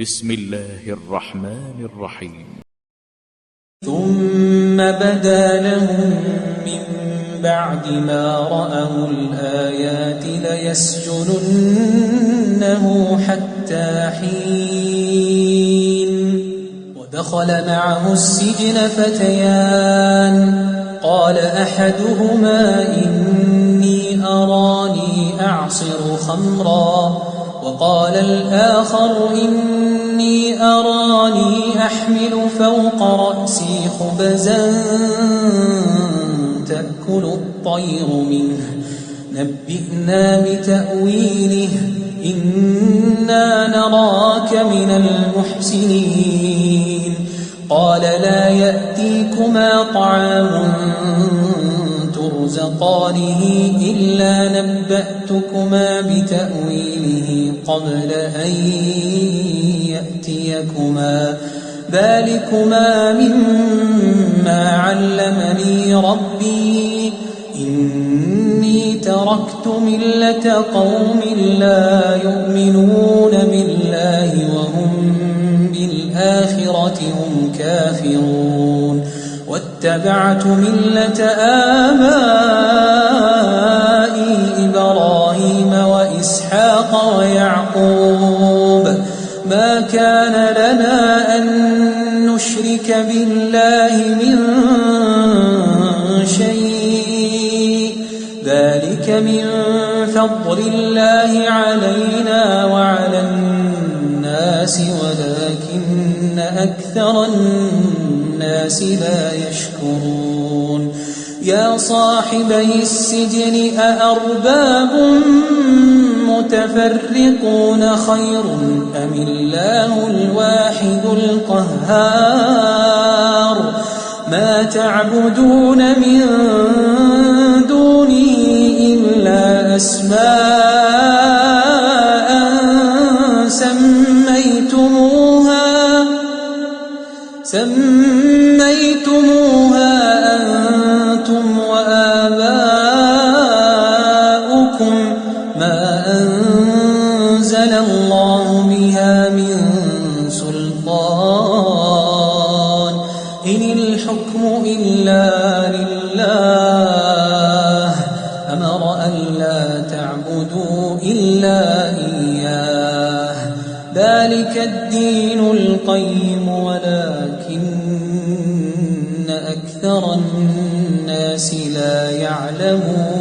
بسم الله الرحمن الرحيم. ثم بدا لهم من بعد ما رأوا الآيات ليسجننه حتى حين. ودخل معه السجن فتيان قال أحدهما إني أراني أعصر خمرا وقال الآخر إني أراني أحمل فوق رأسي خبزا تأكل الطير منه نبئنا بتأويله إنا نراك من المحسنين. قال لا يأتيكما طعام ترزقانه إلا نبأتكما بتأويله قبل أن يأتيكما ذلكما مما علمني ربي إني تركت ملة قوم لا يؤمنون بالله وهم بالآخرة هم كافرون واتبعت ملة آبائي إبراهيم وإسحاق ويعقوب ما كان لنا أن نشرك بالله من شيء ذلك من فضل الله علينا وعلى الناس ولكن أكثر الناس لا يشكرون. يا صاحبي السجن أأرباب متفرقون خير أم الله الواحد القهار. ما تعبدون من دونه إلا أسماء سميتموها أنتم وآباؤكم ما أنزل الله بها من سلطان إن الحكم إلا لله أمر ألا تعبدوا إلا إياه ذلك الدين القيم ولكن أكثر الناس لا يعلمون.